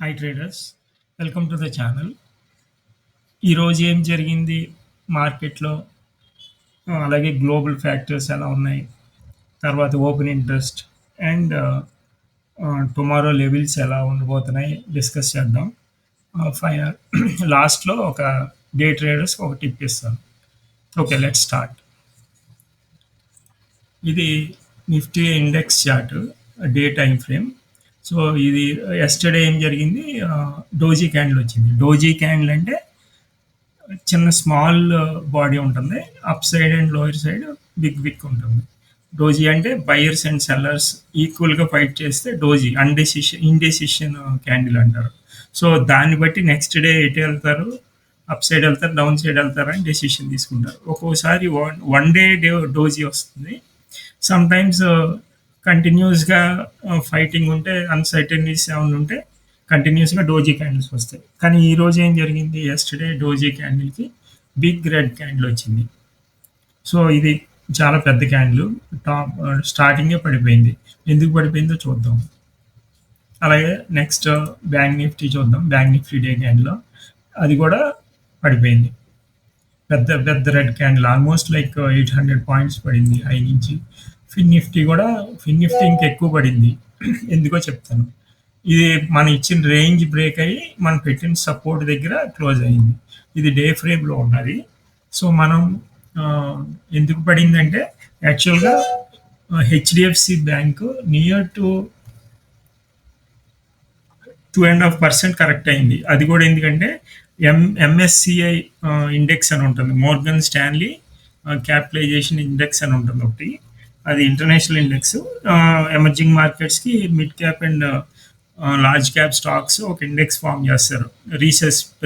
Hi traders, welcome to the channel. ఈరోజు ఏం జరిగింది మార్కెట్లో, అలాగే గ్లోబల్ ఫ్యాక్టర్స్ ఎలా ఉన్నాయి, తర్వాత open interest and tomorrow levels ఎలా ఉండబోతున్నాయి డిస్కస్ చేద్దాం. లాస్ట్లో ఒక డే ట్రేడర్స్కి ఒక టిప్ ఇస్తాను. Okay, let's start. ఇది Nifty index chart, day time frame. So ఇది ఎస్టర్డే ఏం జరిగింది, డోజీ క్యాండిల్ వచ్చింది. డోజీ క్యాండిల్ అంటే చిన్న స్మాల్ బాడీ ఉంటుంది, up side and lower side big wick ఉంటుంది. డోజీ అంటే బయర్స్ అండ్ సెల్లర్స్ ఈక్వల్గా ఫైట్ చేస్తే డోజీ, ఇండెసిషన్ క్యాండిల్ అంటారు. సో దాన్ని బట్టి నెక్స్ట్ డే ఎటు వెళ్తారు, అప్ సైడ్ వెళ్తారు, డౌన్ సైడ్ వెళ్తారు అని డెసిషన్ తీసుకుంటారు. ఒక్కోసారి వన్ డే డోజీ వస్తుంది. సమ్ టైమ్స్ కంటిన్యూస్గా ఫైటింగ్ ఉంటే, అన్సర్టనిటీస్ ఏమైనా ఉంటే కంటిన్యూస్గా డోజీ క్యాండిల్స్ వస్తాయి. కానీ ఈ రోజు ఏం జరిగింది, ఎస్టర్డే డోజీ క్యాండిల్కి బిగ్ రెడ్ క్యాండిల్ వచ్చింది. సో ఇది చాలా పెద్ద క్యాండిల్, టాప్ స్టార్టింగే పడిపోయింది. ఎందుకు పడిపోయిందో చూద్దాం. అలాగే నెక్స్ట్ బ్యాంక్ నిఫ్టీ చూద్దాం. బ్యాంక్ నిఫ్టీ డే క్యాండిల్ అది కూడా పడిపోయింది. పెద్ద పెద్ద red candle, almost like 800 points పడింది హై నుంచి. ఫిన్ నిఫ్టీ కూడా, ఫిన్ నిఫ్టీ ఇంకెక్కువ పడింది. ఎందుకో చెప్తాను. ఇది మన ఇచ్చిన రేంజ్ బ్రేక్ అయ్యి మనం పెట్టిన సపోర్ట్ దగ్గర క్లోజ్ అయింది. ఇది డే ఫ్రేమ్లో ఉన్నది. సో మనం ఎందుకు పడిందంటే, యాక్చువల్గా HDFC bank near to 2.5% correct అయింది. అది కూడా ఎందుకంటే ఎంఎస్సిఐ ఇండెక్స్ అని ఉంటుంది, మోర్గన్ స్టాన్లీ క్యాపిటలైజేషన్ ఇండెక్స్ అని ఉంటుంది ఒకటి. అది ఇంటర్నేషనల్ ఇండెక్స్. ఎమర్జింగ్ మార్కెట్స్కి mid cap and large cap stocks ఒక ఇండెక్స్ ఫామ్ చేస్తారు,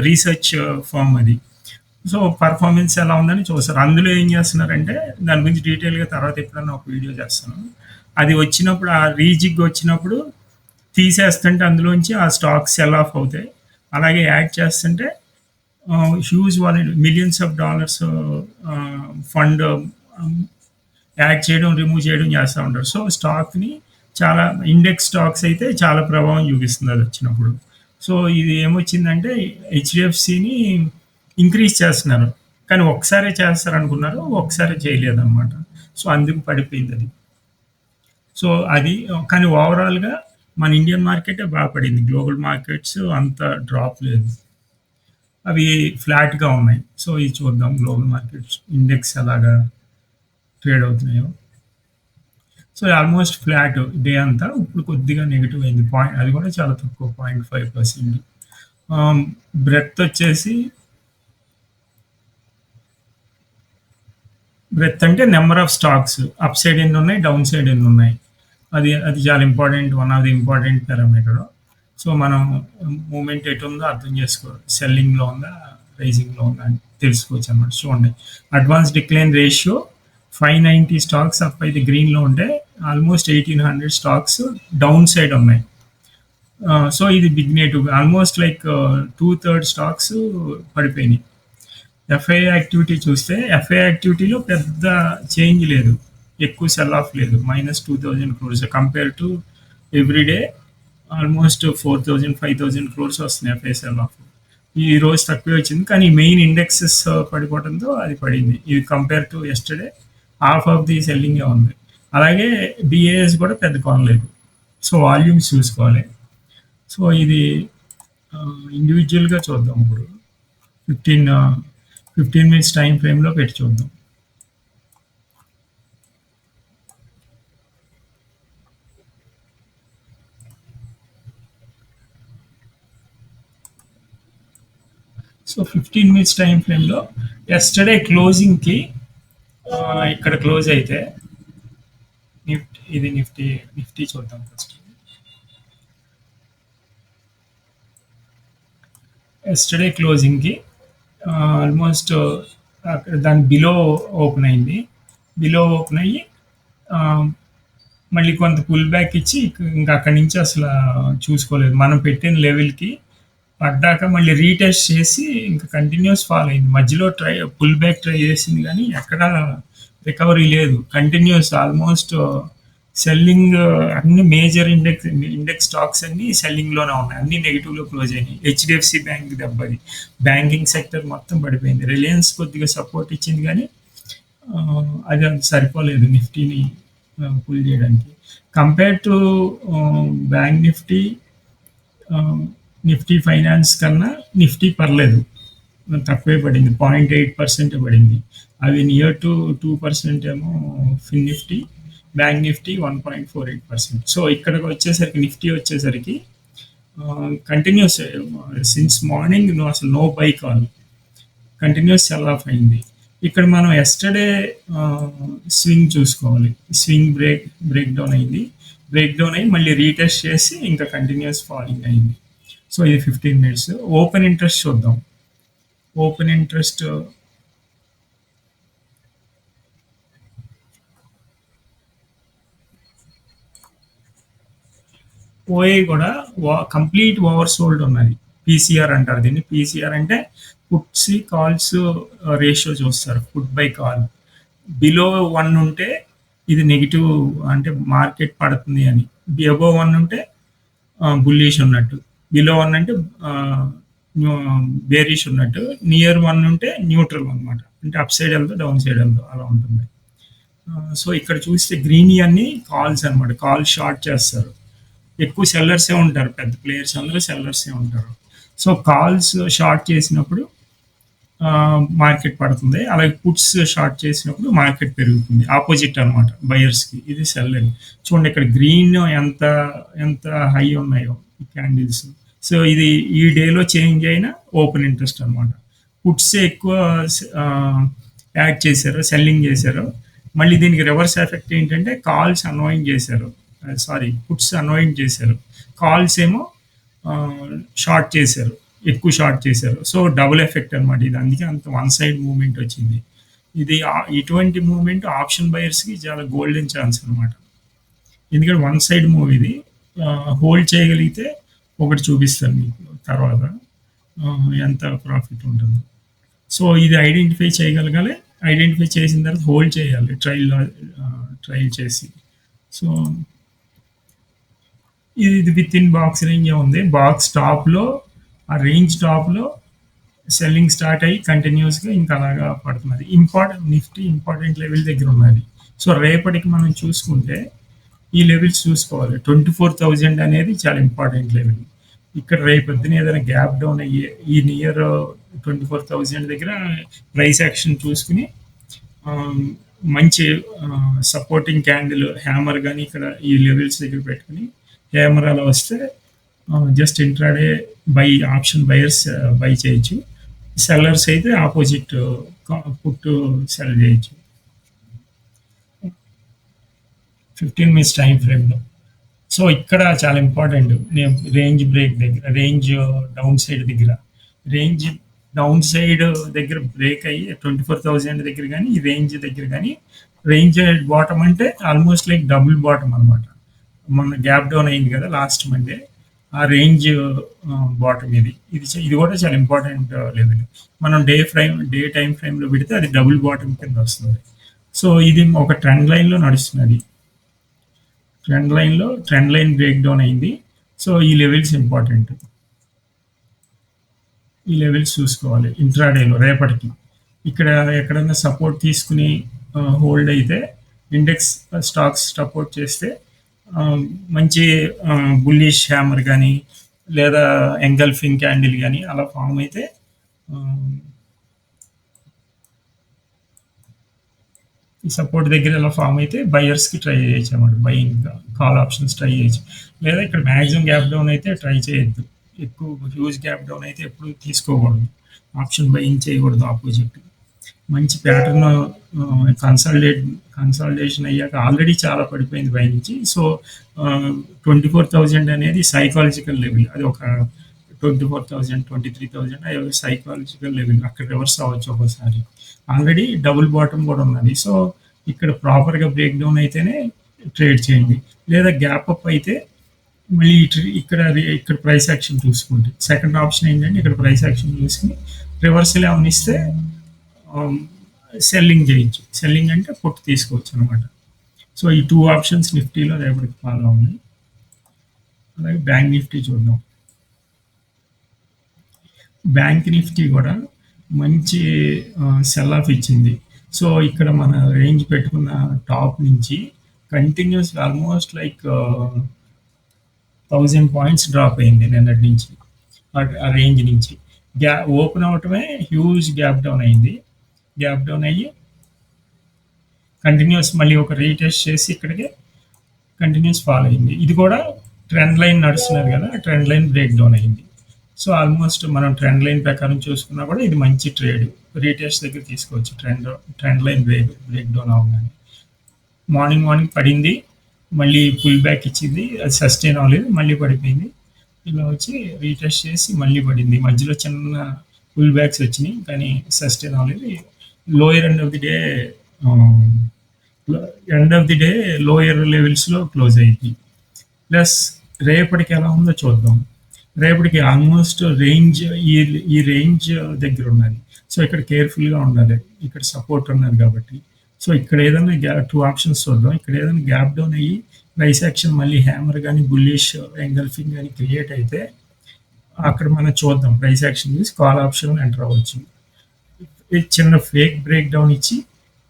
రీసెర్చ్ ఫామ్ అది. సో పర్ఫార్మెన్స్ ఎలా ఉందని చూస్తారు. అందులో ఏం చేస్తున్నారంటే, దాని గురించి డీటెయిల్గా తర్వాత ఎప్పుడన్నా ఒక వీడియో చేస్తాను. అది వచ్చినప్పుడు, ఆ రీజిగ్ వచ్చినప్పుడు తీసేస్తుంటే అందులోంచి ఆ స్టాక్స్ సెల్ ఆఫ్ అవుతాయి. అలాగే యాడ్ చేస్తుంటే huge wallet, millions of dollars fund add చేయడం, రిమూవ్ చేయడం చేస్తూ ఉంటారు. సో స్టాక్ని చాలా, ఇండెక్స్ స్టాక్స్ అయితే చాలా ప్రభావం చూపిస్తుంది అది వచ్చినప్పుడు. సో ఇది ఏమొచ్చిందంటే, హెచ్డిఎఫ్సిని ఇంక్రీజ్ చేస్తున్నారు, కానీ ఒకసారి చేస్తారు అనుకున్నారు, ఒకసారి చేయలేదన్నమాట. సో అందుకు పడిపోయింది అది. సో అది, కానీ ఓవరాల్గా మన ఇండియన్ మార్కెటే బాగా పడింది. గ్లోబల్ మార్కెట్స్ అంత డ్రాప్ లేదు, అవి ఫ్లాట్గా ఉన్నాయి. సో ఇది చూద్దాం, గ్లోబల్ మార్కెట్స్ ఇండెక్స్ ఎలాగా ట్రేడ్ అవుతున్నాయో. సో ఆల్మోస్ట్ ఫ్లాట్ డే అంతా. ఇప్పుడు కొద్దిగా నెగిటివ్ అయింది, అది కూడా చాలా తక్కువ, 0.5%. బ్రెత్ వచ్చేసి, బ్రెత్ అంటే number of stocks, up side ఎన్ని ఉన్నాయి, డౌన్ సైడ్ ఎన్ని ఉన్నాయి, అది చాలా important, one of the important parameter. So మనం మూమెంట్ ఎటు ఉందో అర్థం చేసుకోవాలి, సెల్లింగ్లో ఉందా, రైజింగ్లో ఉందా అని తెలుసుకోవచ్చు అనమాట. చూడండి, advance decline ratio 590 stocks up అయితే గ్రీన్లో ఉంటే, ఆల్మోస్ట్ 1800 స్టాక్స్ డౌన్ సైడ్ ఉన్నాయి. సో ఇది big negative, almost like 2/3 stocks పడిపోయినాయి. ఎఫ్ఐ యాక్టివిటీ చూస్తే, ఎఫ్ఐ యాక్టివిటీలో పెద్ద చేంజ్ లేదు, ఎక్కువ సెల్ ఆఫ్ లేదు. -2000 crores compare to everyday almost 4000-5000 crores వస్తున్నాయి ఎఫ్ఐ సెల్ ఆఫ్. ఈ రోజు తక్కువే వచ్చింది, కానీ మెయిన్ ఇండెక్సెస్ పడిపోవడంతో అది పడింది. ఇది compare to yesterday half of the సెల్లింగే ఉంది. అలాగే డిఏఎస్ కూడా పెద్ద కొనలేదు. సో వాల్యూమ్స్ చూసుకోవాలి. సో ఇది ఇండివిజువల్గా చూద్దాం. ఇప్పుడు 15 మినిట్స్ టైం ఫ్రేమ్లో పెట్టి చూద్దాం. సో 15 మినిట్స్ టైం ఫ్రేమ్లో ఎస్టర్డే క్లోజింగ్కి ఇక్కడ క్లోజ్ అయితే, ఇది నిఫ్టీ చూద్దాం ఫస్ట్. ఎస్టర్డే క్లోజింగ్కి ఆల్మోస్ట్ దాని బిలో ఓపెన్ అయింది. బిలో ఓపెన్ అయ్యి మళ్ళీ కొంత పుల్ బ్యాక్ ఇచ్చి, ఇంకా అక్కడి నుంచి అసలు చూసుకోలేదు. మనం పెట్టిన లెవెల్కి పడ్డాక మళ్ళీ రీటెస్ట్ చేసి ఇంకా కంటిన్యూస్ ఫాల్ అయింది. మధ్యలో పుల్ బ్యాక్ ట్రై చేసింది, కానీ ఎక్కడ రికవరీ లేదు. కంటిన్యూస్ ఆల్మోస్ట్ సెల్లింగ్ అన్ని మేజర్ ఇండెక్స్ స్టాక్స్ అన్ని సెల్లింగ్ లోనే ఉన్నాయి. అన్ని నెగిటివ్ లో క్లోజ్ అయినాయి. హెచ్డిఎఫ్సి బ్యాంక్ దెబ్బది. బ్యాంకింగ్ సెక్టర్ మొత్తం పడిపోయింది. రిలయన్స్ కొద్దిగా సపోర్ట్ ఇచ్చింది కానీ అది అంత సరిపోలేదు నిఫ్టీని పుల్ చేయడానికి. Compare to bank Nifty, Nifty finance కన్నా నిఫ్టీ పర్లేదు, తక్కువే పడింది. 0.8% పడింది. అవి నియర్ టు 2% ఏమో fin Nifty, bank Nifty 1.48%. So ఇక్కడికి వచ్చేసరికి నిఫ్టీ వచ్చేసరికి కంటిన్యూస్ సిన్స్ మార్నింగ్ అసలు no buy call, continues sell off అయింది. ఇక్కడ మనం ఎస్టర్డే స్వింగ్ చూసుకోవాలి. స్వింగ్ బ్రేక్ డౌన్ అయింది. బ్రేక్ డౌన్ అయ్యి మళ్ళీ రీటెస్ట్ చేసి ఇంకా కంటిన్యూస్ ఫాలింగ్ అయింది. సో ఇది 15 మినిట్స్. ఓపెన్ ఇంట్రెస్ట్ చూద్దాం. ఓపెన్ ఇంట్రెస్ట్ ఓఏ కూడా కంప్లీట్ ఓవర్ సోల్డ్ ఉన్నది. పీసీఆర్ అంటారు దీన్ని. పీసీఆర్ అంటే పుట్స్ కాల్స్ రేషియో చూస్తారు, పుట్ బై కాల్. బిలో 1 ఉంటే ఇది నెగిటివ్, అంటే మార్కెట్ పడుతుంది అని. అబోవ్ 1 ఉంటే బుల్లిష్ ఉన్నట్టు, బిలో 1 అంటే బేరిష్ ఉన్నట్టు, నియర్ 1 ఉంటే న్యూట్రల్ అనమాట, అంటే అప్ సైడ్ వెళ్తా డౌన్ సైడ్ వెళ్తా అలా ఉంటుంది. సో ఇక్కడ చూస్తే గ్రీన్ అన్ని కాల్స్ అనమాట, కాల్ షార్ట్ చేస్తారు. ఎక్కువ సెల్లర్సే ఉంటారు, పెద్ద ప్లేయర్స్ అందరూ సెల్లర్సే ఉంటారు. సో కాల్స్ షార్ట్ చేసినప్పుడు మార్కెట్ పడుతుంది, అలాగే పుట్స్ షార్ట్ చేసినప్పుడు మార్కెట్ పెరుగుతుంది. ఆపోజిట్ అనమాట బయర్స్కి, ఇది సెల్లింగ్. చూడండి ఇక్కడ గ్రీన్ ఎంత ఎంత హై ఉన్నాయో ఈ క్యాండిల్స్. సో ఇది ఈ డేలో చేంజ్ అయిన ఓపెన్ ఇంట్రెస్ట్ అనమాట. పుట్స్ ఎక్కువ యాడ్ చేశారు, సెల్లింగ్ చేశారు. మళ్ళీ దీనికి రివర్స్ ఎఫెక్ట్ ఏంటంటే కాల్స్ అన్వైండ్ చేశారు, సారీ పుట్స్ అన్వైండ్ చేశారు, కాల్స్ ఏమో షార్ట్ చేశారు, ఎక్కువ షార్ట్ చేశారు. సో డబుల్ ఎఫెక్ట్ అనమాట ఇది. అందుకే అంత వన్ సైడ్ మూవ్మెంట్ వచ్చింది. ఇది ఇటువంటి మూవ్మెంట్ ఆప్షన్ బయర్స్కి చాలా గోల్డెన్ ఛాన్స్ అనమాట. ఎందుకంటే వన్ సైడ్ మూవ్ ఇది. హోల్డ్ చేయగలిగితే ఒకటి చూపిస్తాను మీకు తర్వాత ఎంత ప్రాఫిట్ ఉంటుందో. సో ఇది ఐడెంటిఫై చేయగలగాలి. ఐడెంటిఫై చేసిన తర్వాత హోల్డ్ చేయాలి, ట్రైల్ చేసి. సో ఇది విత్ ఇన్ బాక్స్ రేంజ్ ఉంది. బాక్స్ టాప్లో, ఆ రేంజ్ టాప్లో సెల్లింగ్ స్టార్ట్ అయ్యి కంటిన్యూస్గా ఇంకా అలాగా పడుతున్నది. నిఫ్టీ ఇంపార్టెంట్ లెవెల్ దగ్గర ఉన్నది. సో రేపటికి మనం చూసుకుంటే ఈ లెవెల్స్ చూసుకోవాలి. 24,000 అనేది చాలా ఇంపార్టెంట్ లెవెల్. ఇక్కడ రేపొద్దున ఏదైనా గ్యాప్ డౌన్ అయ్యి ఈ నియర్ 24,000 దగ్గర ప్రైస్ యాక్షన్ చూసుకుని మంచి సపోర్టింగ్ క్యాండిల్ హ్యామర్ కానీ ఇక్కడ ఈ లెవెల్స్ దగ్గర పెట్టుకుని హ్యామర్ అలా వస్తే just intraday by option buyers by చేయొచ్చు. సెల్లర్స్ అయితే ఆపోజిట్ పుట్ సెల్ చేయొచ్చు 15 మినిట్స్ టైం ఫ్రేమ్లో. సో ఇక్కడ చాలా ఇంపార్టెంట్. నేను రేంజ్ బ్రేక్ దగ్గర, రేంజ్ డౌన్ సైడ్ దగ్గర, రేంజ్ డౌన్ సైడ్ దగ్గర బ్రేక్ అయ్యి 24,000 దగ్గర కానీ, ఈ రేంజ్ దగ్గర కానీ, రేంజ్ బాటమ్ అంటే ఆల్మోస్ట్ లైక్ డబుల్ బాటమ్ అనమాట. మొన్న గ్యాప్ డౌన్ అయింది కదా లాస్ట్ మండే, ఆ రేంజ్ బాటమ్ ఇది కూడా చాలా ఇంపార్టెంట్ లెవెల్. మనం డే టైం ఫ్రేమ్లో పెడితే అది డబుల్ బాటమ్ కింద వస్తుంది. సో ఇది ఒక ట్రెండ్ లైన్లో నడుస్తున్నది. ట్రెండ్ లైన్ బ్రేక్ డౌన్ అయింది. సో ఈ లెవెల్స్ ఇంపార్టెంట్. ఈ లెవెల్స్ చూసుకోవాలి ఇంట్రాడేలో రేపటికి. ఇక్కడ ఎక్కడైనా సపోర్ట్ తీసుకుని హోల్డ్ అయితే, ఇండెక్స్ స్టాక్స్ సపోర్ట్ చేస్తే మంచి బుల్లిష్ హ్యామర్ కానీ లేదా ఎంగల్ఫింగ్ క్యాండిల్ కానీ అలా ఫామ్ అయితే ఈ సపోర్ట్ దగ్గర ఎలా ఫామ్ అయితే బయర్స్కి ట్రై చేయొచ్చు అనమాట. బయింగ్ కాల్ ఆప్షన్స్ ట్రై చేయొచ్చు. లేదా ఇక్కడ మ్యాక్సిమం గ్యాప్ డౌన్ అయితే ట్రై చేయొద్దు. ఎక్కువ హ్యూజ్ గ్యాప్ డౌన్ అయితే ఎప్పుడు తీసుకోకూడదు. ఆప్షన్ బయింగ్ చేయకూడదు ఆపోజిట్. మంచి ప్యాటర్న్ కన్సాలిడేషన్ అయ్యాక ఆల్రెడీ చాలా పడిపోయింది పై నుంచి. సో 24,000 అనేది సైకాలజికల్ లెవెల్. అది ఒక 24,000, 23,000 అది సైకాలజికల్ లెవెల్. అక్కడ రివర్స్ అవ్వచ్చు ఒకసారి. ఆల్రెడీ డబుల్ బాటమ్ కూడా ఉన్నది. సో ఇక్కడ ప్రాపర్గా బ్రేక్ డౌన్ అయితేనే ట్రేడ్ చేయండి. లేదా గ్యాప్ అప్ అయితే మళ్ళీ ఇక్కడ ప్రైస్ యాక్షన్ చూసుకోండి. సెకండ్ ఆప్షన్ ఏంటంటే ఇక్కడ ప్రైస్ యాక్షన్ చూసుకుని రివర్సల్ ఏమైనా ఇస్తే సెల్లింగ్ చేయొచ్చు. సెల్లింగ్ అంటే పుట్ తీసుకోవచ్చు అనమాట. సో ఈ 2 ఆప్షన్స్ నిఫ్టీలో రేపటికి ఫాలో ఉన్నాయి. అలాగే బ్యాంక్ నిఫ్టీ చూద్దాం. బ్యాంక్ నిఫ్టీ కూడా మంచి సెల్ ఆఫ్ ఇచ్చింది. సో ఇక్కడ మన రేంజ్ పెట్టుకున్న టాప్ నుంచి continuous almost like 1000 points drop అయింది నిన్నటి నుంచి, ఆ రేంజ్ నుంచి. ఓపెన్ అవటమే హ్యూజ్ గ్యాప్ డౌన్ అయింది. గ్యాప్ డౌన్ అయ్యి కంటిన్యూస్ మళ్ళీ ఒక రీటెస్ట్ చేసి ఇక్కడికి కంటిన్యూస్ ఫాల్ అయింది. ఇది కూడా ట్రెండ్ లైన్ నడుస్తున్నది కదా, ట్రెండ్ లైన్ బ్రేక్ డౌన్ అయింది. సో ఆల్మోస్ట్ మనం ట్రెండ్ లైన్ ప్రకారం చూసుకున్నా కూడా ఇది మంచి ట్రేడ్. రీటెస్ట్ దగ్గర తీసుకోవచ్చు. ట్రెండ్ లైన్ బ్రేక్ డౌన్ అవగానే మార్నింగ్ పడింది, మళ్ళీ పుల్ బ్యాక్ ఇచ్చింది, అది సస్టైన్ అవ్వలేదు, మళ్ళీ పడిపోయింది. ఇలా వచ్చి రీటెస్ట్ చేసి మళ్ళీ పడింది. మధ్యలో చిన్న పుల్ బ్యాక్స్ వచ్చినాయి కానీ సస్టైన్ అవ్వలేదు. Lower end of the day lower లెవెల్స్లో క్లోజ్ అయింది. ప్లస్ రేపటికి ఎలా ఉందో చూద్దాం. రేపటికి ఆల్మోస్ట్ రేంజ్ ఈ రేంజ్ దగ్గర ఉన్నది. సో ఇక్కడ కేర్ఫుల్గా ఉండాలి. ఇక్కడ సపోర్ట్ ఉన్నది కాబట్టి. సో ఇక్కడ ఏదైనా 2 ఆప్షన్స్ చూద్దాం. ఇక్కడ ఏదైనా గ్యాప్ డౌన్ అయ్యి ప్రైస్ యాక్షన్ మళ్ళీ హ్యామర్ కానీ బుల్లిష్ ఎంగల్ఫింగ్ కానీ క్రియేట్ అయితే అక్కడ మనం చూద్దాం. ప్రైస్ యాక్షన్ చూసి కాల్ ఆప్షన్ ఎంటర్ అవ్వచ్చు. చిన్న ఫేక్ బ్రేక్ డౌన్ ఇచ్చి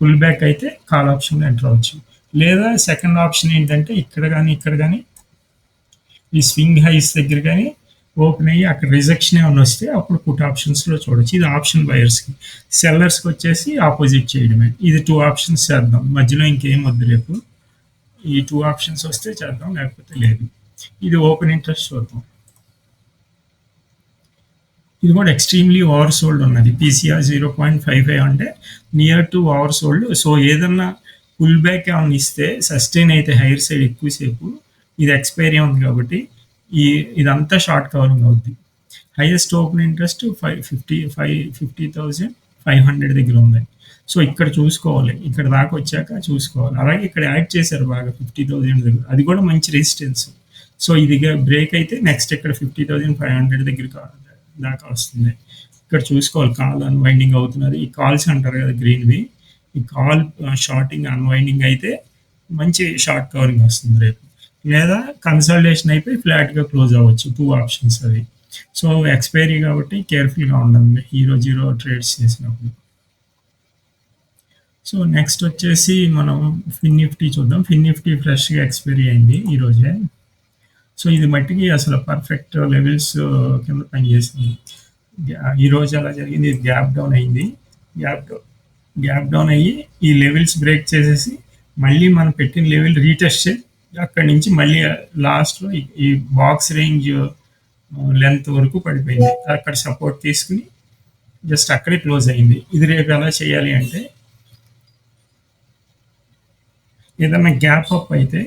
పుల్ బ్యాక్ అయితే కాల్ ఆప్షన్ ఎంటర్ అవ్వచ్చు. లేదా సెకండ్ ఆప్షన్ ఏంటంటే ఇక్కడ కానీ ఈ స్వింగ్ హైస్ దగ్గర కానీ ఓపెన్ అయ్యి అక్కడ రిజెక్షన్ ఏమైనా వస్తే అప్పుడు పుట్ ఆప్షన్స్లో చూడొచ్చు. ఇది ఆప్షన్ బయర్స్కి. సెల్లర్స్కి వచ్చేసి ఆపోజిట్ చేయడమే. ఇది 2 ఆప్షన్స్ చేద్దాం. మధ్యలో ఇంకేం వద్దు రేపు. ఈ 2 ఆప్షన్స్ వస్తే చేద్దాం, లేకపోతే లేదు. ఇది ఓపెన్ ఇంట్రెస్ట్ చూద్దాం. ఇది కూడా ఎక్స్ట్రీమ్లీ ఓవర్ సోల్డ్ ఉన్నది. పీసీఆర్ 0.55 అంటే near to over sold. So ఏదన్నా పుల్ బ్యాక్ ఏమైనా ఇస్తే సస్టైన్ అయితే హైయర్ సైడ్ ఎక్కువసేపు, ఇది ఎక్స్పైరీ ఉంది కాబట్టి ఇదంతా షార్ట్ కవరింగ్ అవుద్ది. హైయెస్ట్ ఓపెన్ ఇంట్రెస్ట్ 50,500 దగ్గర ఉంది. సో ఇక్కడ చూసుకోవాలి, ఇక్కడ దాకా వచ్చాక చూసుకోవాలి. అలాగే ఇక్కడ యాడ్ చేశారు బాగా 50,000 దగ్గర, అది కూడా మంచి రెసిస్టెన్స్. సో ఇది బ్రేక్ అయితే నెక్స్ట్ ఇక్కడ 50,500 దగ్గర దాకా వస్తుంది. ఇక్కడ చూసుకోవాలి కాల్ అన్వైండింగ్ అవుతున్నది. ఈ కాల్స్ అంటారు కదా గ్రీన్వి, ఈ కాల్ షార్టింగ్ అన్వైండింగ్ అయితే మంచి షార్ట్ కవరింగ్ వస్తుంది రేపు. లేదా కన్సల్టేషన్ అయిపోయి ఫ్లాట్గా క్లోజ్ అవ్వచ్చు. 2 ఆప్షన్స్ అవి. సో ఎక్స్పైరీ కాబట్టి కేర్ఫుల్గా ఉండండి హీరో ట్రేడ్స్ చేసినప్పుడు. సో నెక్స్ట్ వచ్చేసి మనం ఫిన్ నిఫ్టీ చూద్దాం. ఫిన్ నిఫ్టీ ఫ్రెష్గా ఎక్స్పైరీ అయింది ఈరోజే. సో ఇది మట్టికి అసలు పర్ఫెక్ట్ లెవెల్స్ కింద పనిచేసింది. ఈరోజు అలా జరిగింది. ఇది గ్యాప్ డౌన్ అయింది. గ్యాప్ డౌన్ అయ్యి ఈ లెవెల్స్ బ్రేక్ చేసేసి మళ్ళీ మనం పెట్టిన లెవెల్ రీటెస్ట్ చేసి అక్కడి నుంచి మళ్ళీ లాస్ట్లో ఈ బాక్స్ రేంజ్ లెంత్ వరకు పడిపోయింది. అక్కడ సపోర్ట్ తీసుకుని జస్ట్ అక్కడే క్లోజ్ అయింది. ఇది రేపు ఎలా చేయాలి అంటే ఏదైనా గ్యాప్ అప్ అయితే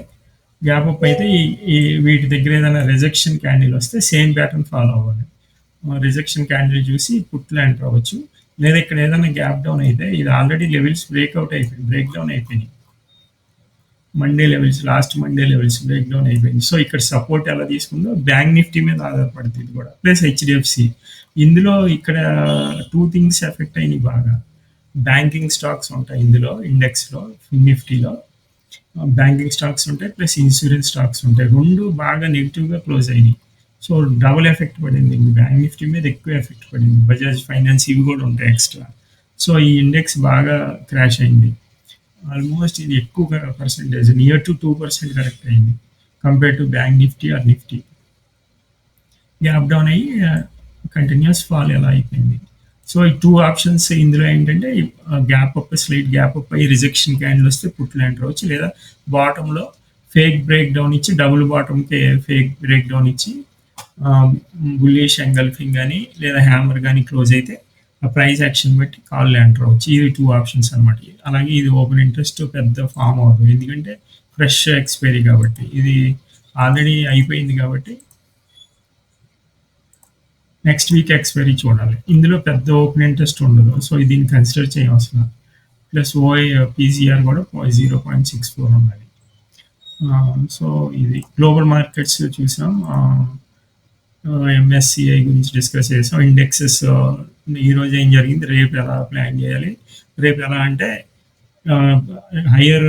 ఈ వీటి దగ్గర ఏదైనా రిజెక్షన్ క్యాండిల్ వస్తే సేమ్ ప్యాటర్న్ ఫాలో అవ్వాలి. రిజెక్షన్ క్యాండిల్ చూసి పుట్లో ఎంటర్ అవ్వచ్చు. లేదా ఇక్కడ ఏదైనా గ్యాప్ డౌన్ అయితే ఇది ఆల్రెడీ లెవెల్స్ బ్రేక్ డౌన్ అయిపోయినాయి. Last Monday levels break down అయిపోయింది. సో ఇక్కడ సపోర్ట్ ఎలా తీసుకుందో బ్యాంక్ నిఫ్టీ మీద ఆధారపడుతుంది కూడా, ప్లస్ హెచ్డిఎఫ్సి. ఇందులో ఇక్కడ 2 థింగ్స్ ఎఫెక్ట్ అయినాయి బాగా. బ్యాంకింగ్ స్టాక్స్ ఉంటాయి ఇందులో, ఇండెక్స్లో నిఫ్టీలో బ్యాంకింగ్ స్టాక్స్ ఉంటాయి, ప్లస్ ఇన్సూరెన్స్ స్టాక్స్ ఉంటాయి. 2 బాగా నెగిటివ్గా క్లోజ్ అయినాయి. సో డబుల్ ఎఫెక్ట్ పడింది. బ్యాంక్ నిఫ్టీ మీద ఎక్కువ ఎఫెక్ట్ పడింది. బజాజ్ ఫైనాన్స్ ఇవి కూడా ఉంటాయి ఎక్స్ట్రా. సో ఈ ఇండెక్స్ బాగా క్రాష్ అయింది. ఆల్మోస్ట్ ఇది ఎక్కువ పర్సెంటేజ్, నియర్ టు 2% కరెక్ట్ అయింది compare to bank Nifty or Nifty. Gap down అయ్యి కంటిన్యూస్ ఫాల్ ఎలా అయిపోయింది. సో ఈ 2 ఆప్షన్స్ ఇందులో ఏంటంటే స్లైట్ గ్యాప్ అప్ అయ్యి రిజెక్షన్ క్యాండిల్ వస్తే పుట్లు ఎంటర్ అవచ్చు. లేదా బాటంలో ఫేక్ బ్రేక్ డౌన్ ఇచ్చి డబుల్ బాటంకి ఫేక్ బ్రేక్ డౌన్ ఇచ్చి బుల్లిష్ ఎంగల్ఫింగ్ కానీ లేదా హ్యామర్ కానీ క్లోజ్ అయితే ఆ ప్రైస్ యాక్షన్ బట్టి కాల్ ఎంటర్ అవ్వచ్చు. ఇది 2 ఆప్షన్స్ అనమాట. అలాగే ఇది ఓపెన్ ఇంట్రెస్ట్ పెద్ద ఫామ్ అవ్వదు, ఎందుకంటే ఫ్రెష్ ఎక్స్పైరీ కాబట్టి. ఇది ఆల్రెడీ అయిపోయింది కాబట్టి నెక్స్ట్ వీక్ ఎక్స్పైరీ చూడాలి. ఇందులో పెద్ద ఓపెన్ ఇంట్రెస్ట్ ఉండదు. సో దీన్ని కన్సిడర్ చేయవలసిన. ప్లస్ పీసీఆర్ కూడా 0.64 ఉన్నది. సో ఇది గ్లోబల్ మార్కెట్స్ చూసాం. ఎంఎస్సిఐ గురించి డిస్కస్ చేసాం. ఇండెక్సెస్ ఈరోజు ఏం జరిగింది, రేపు ఎలా ప్లాన్ చేయాలి. రేపు ఎలా అంటే ఆహ్, హైయర్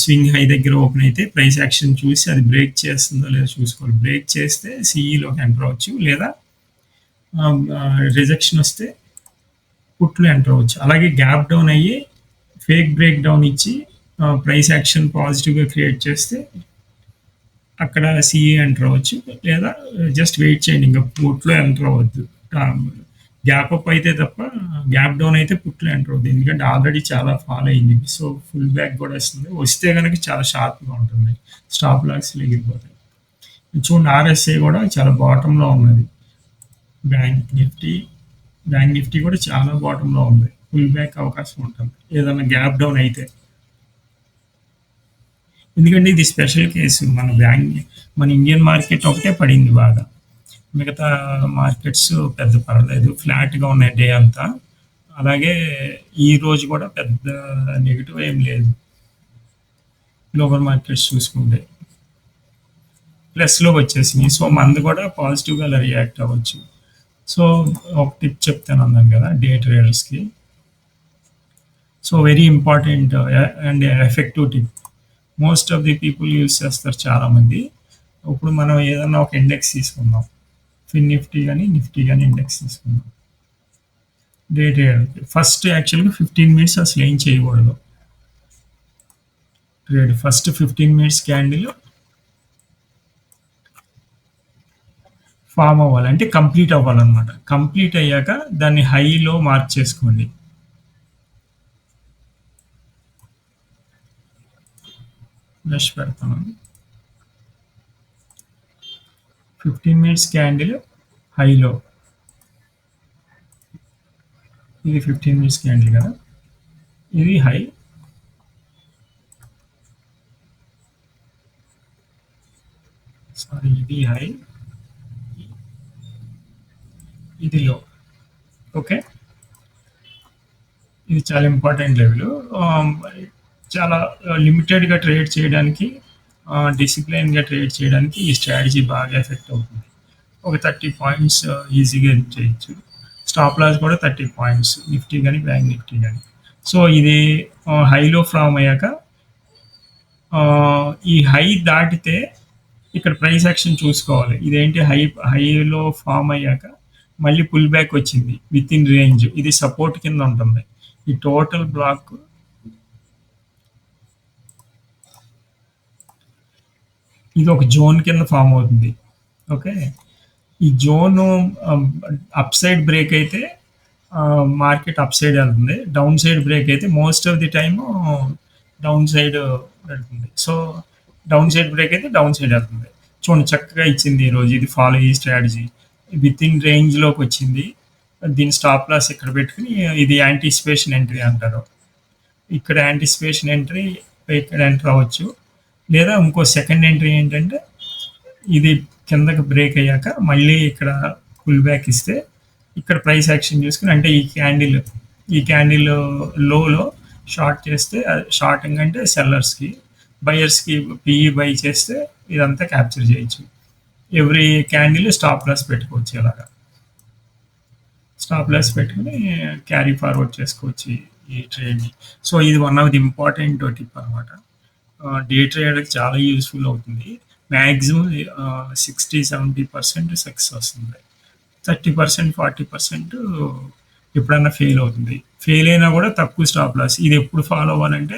స్వింగ్ హై దగ్గర ఓపెన్ అయితే ప్రైస్ యాక్షన్ చూసి అది బ్రేక్ చేస్తుందో లేదో చూసుకోవాలి. బ్రేక్ చేస్తే సీఈలోకి ఎంటర్ అవ్వచ్చు. లేదా రిజెక్షన్ వస్తే పుట్‌లో ఎంటర్ అవ్వచ్చు. అలాగే గ్యాప్ డౌన్ అయ్యి ఫేక్ బ్రేక్ డౌన్ ఇచ్చి ప్రైస్ యాక్షన్ పాజిటివ్‌గా క్రియేట్ చేస్తే అక్కడ సీఏ ఎంటర్ అవ్వచ్చు. లేదా జస్ట్ వెయిట్ చేయండి. ఇంక పుట్‌లో ఎంటర్ అవ్వద్దు. ఆహ్, గ్యాప్ అప్ అయితే తప్ప గ్యాప్ డౌన్ అయితే పుట్‌లో ఎంటర్ అవ్వద్దు. ఎందుకంటే ఆల్రెడీ చాలా ఫాల్ అయింది. సో, ఫుల్ బ్యాక్ కూడా వస్తుంది. వస్తే గనక చాలా షార్ప్‌గా ఉంటుంది. స్టాప్ లాస్‌లు ఎగిరిపోతాయి. చూడండి ఆర్ఎస్ఐ కూడా చాలా బాటమ్‌లో ఉన్నది. బ్యాంక్ నిఫ్టీ, బ్యాంక్ నిఫ్టీ కూడా చాలా బాటమ్‌లో ఉంది. ఫుల్ బ్యాక్ అవకాశం ఉంటుంది. ఏదైనా గ్యాప్ డౌన్ అయితే. ఎందుకంటే ఇది స్పెషల్ కేసు. మన ఇండియన్ మార్కెట్ ఒకటే పడింది బాగా. మిగతా మార్కెట్స్ పెద్ద పర్వాలేదు. ఫ్లాట్‌గా ఉన్నాయి డే అంతా. అలాగే ఈ రోజు కూడా పెద్ద నెగెటివ్ ఏం లేదు. గ్లోబల్ మార్కెట్స్ చూసుకుంటే. ప్లస్‌లోకి వచ్చేసినాయి. సో, మనది కూడా పాజిటివ్‌గా అలా రియాక్ట్ అవ్వచ్చు. సో, ఒక టిప్ చెప్తాను అన్నాను కదా! డే ట్రేడర్స్‌కి. So, very important and effective tip. Most of the people use చేస్తారు చాలామంది. ఇప్పుడు మనం ఏదన్నా ఒక ఇండెక్స్ తీసుకుందాం. ఫిన్ నిఫ్టీ గాని, నిఫ్టీ గాని ఇండెక్స్ తీసుకుందాం. డే ట్రేడర్‌కి. ఫస్ట్ యాక్చువల్‌గా 15 మినిట్స్ అసలు ఏం చేయకూడదు. Trade first 15 minutes candle form అవ్వాలి. అంటే కంప్లీట్ అవ్వాలన్నమాట. కంప్లీట్ అయ్యాక దాన్ని హైలో మార్క్ చేసుకోండి. బ్రష్ పెడతాను. 15 మినిట్స్ క్యాండిల్ హైలో. ఇది 15 మినిట్స్ క్యాండిల్ కదా! ఇది హై. సారీ, ఇది హై. ఇది లో. ఓకే. ఇది చాలా ఇంపార్టెంట్ లెవెల్. చాలా లిమిటెడ్‌గా ట్రేడ్ చేయడానికి, డిసిప్లైన్‌గా ట్రేడ్ చేయడానికి ఈ స్ట్రాటజీ బాగా ఎఫెక్ట్ అవుతుంది. ఒక 30 పాయింట్స్ ఈజీగా చేయొచ్చు. స్టాప్ లాస్ కూడా 30 పాయింట్స్. నిఫ్టీ గాని, బ్యాంక్ నిఫ్టీ గాని. సో, ఇది హైలో ఫార్మ్ అయ్యాక ఈ హై దాటితే ఇక్కడ ప్రైస్ యాక్షన్ చూసుకోవాలి. ఇదేంటి హైలో ఫార్మ్ అయ్యాక మళ్ళీ పుల్ బ్యాక్ వచ్చింది విత్ ఇన్ రేంజ్. ఇది సపోర్ట్ కింద ఉంటుంది. ఈ టోటల్ బ్లాక్ ఇది ఒక జోన్ కింద ఫామ్ అవుతుంది. ఓకే. ఈ జోన్ అప్ సైడ్ బ్రేక్ అయితే మార్కెట్ అప్ సైడ్ వెళ్తుంది. డౌన్ సైడ్ బ్రేక్ అయితే most of the time down side వెళ్తుంది. సో, డౌన్ సైడ్ బ్రేక్ అయితే డౌన్ సైడ్ వెళ్తుంది. చూడండి చక్కగా ఇచ్చింది ఈరోజు. ఇది ఫాలో ఈ స్ట్రాటజీ. విత్ ఇన్ రేంజ్లోకి వచ్చింది. దీని స్టాప్ లాస్ ఇక్కడ పెట్టుకుని ఇది యాంటిసిపేషన్ ఎంట్రీ అంటారు. ఇక్కడ యాంటిసిపేషన్ ఎంట్రీ ఇక్కడ ఎంటర్ అవ్వచ్చు. లేదా ఇంకో సెకండ్ ఎంట్రీ ఏంటంటే ఇది కిందకి బ్రేక్ అయ్యాక మళ్ళీ ఇక్కడ పుల్ బ్యాక్ ఇస్తే ఇక్కడ ప్రైస్ యాక్షన్ చూసుకుని అంటే ఈ క్యాండిల్ లోలో షార్ట్ చేస్తే షార్టింగ్ అంటే సెల్లర్స్కి, బయర్స్కి పిఈ బై చేస్తే ఇదంతా క్యాప్చర్ చేయొచ్చు. ఎవ్రీ క్యాండిల్ స్టాప్ లాస్ పెట్టుకోవచ్చు. ఇలాగా స్టాప్ లాస్ పెట్టుకుని క్యారీ ఫార్వర్డ్ చేసుకోవచ్చు ఈ ట్రేడ్ని. సో, ఇది one of the important tip అనమాట. డే ట్రేడర్కి చాలా యూస్ఫుల్ అవుతుంది. మ్యాక్సిమం 60-70% సక్సెస్ వస్తుంది. 30%, 40% ఎప్పుడన్నా ఫెయిల్ అవుతుంది. ఫెయిల్ అయినా కూడా తక్కువ స్టాప్ లాస్. ఇది ఎప్పుడు ఫాలో అవ్వాలంటే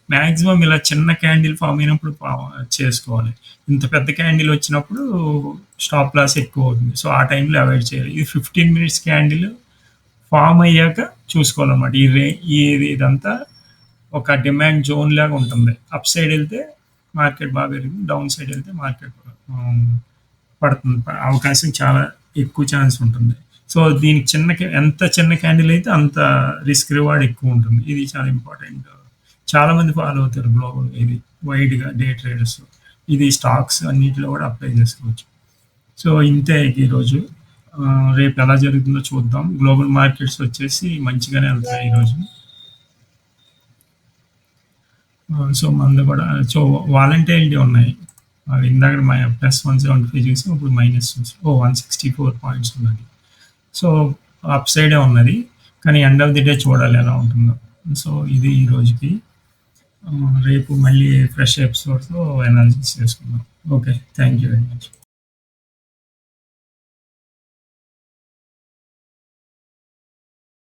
మ్యాక్సిమం ఇలా చిన్న క్యాండిల్ ఫామ్ అయినప్పుడు చేసుకోవాలి. ఇంత పెద్ద క్యాండిల్ వచ్చినప్పుడు స్టాప్ లాస్ ఎక్కువ అవుతుంది. సో, ఆ టైంలో అవాయిడ్ చేయాలి. ఇది 15 మినిట్స్ క్యాండిల్ ఫామ్ అయ్యాక చూసుకోవాలన్నమాట. ఇదంతా ఒక డిమాండ్ జోన్ లాగా ఉంటుంది. అప్ సైడ్ వెళ్తే మార్కెట్ బాగా పెరుగుతుంది. డౌన్ సైడ్ వెళ్తే మార్కెట్ పడుతుంది. అవకాశం చాలా ఎక్కువ ఛాన్స్ ఉంటుంది. సో, దీనికి ఎంత చిన్న క్యాండిల్ అయితే అంత రిస్క్ రివార్డ్ ఎక్కువ ఉంటుంది. ఇది చాలా ఇంపార్టెంట్. చాలామంది ఫాలో అవుతారు గ్లోబల్ ఇది వైడ్‌గా డే ట్రేడర్స్. ఇది స్టాక్స్ అన్నిటిలో కూడా అప్లై చేసుకోవచ్చు. సో, ఇంతే ఈరోజు. రేపు ఎలా జరుగుతుందో చూద్దాం. గ్లోబల్ మార్కెట్స్ వచ్చేసి మంచిగానే వెళ్తాయి ఈరోజు. సో, మనది కూడా వాలంటైల్ డే ఉన్నాయి. ఇందాక +175 చూసి ఇప్పుడు మైనస్ చూసి 164 పాయింట్స్ ఉన్నది. సో, అప్ సైడే ఉన్నది. కానీ ఎండ్ ఆఫ్ ది డే చూడాలి ఎలా ఉంటుందో. సో, ఇది ఈ రోజుకి. రేపు మళ్ళీ ఫ్రెష్ ఎపిసోడ్‌తో అనాలిసిస్ చేసుకుందాం. Okay. Thank you very much.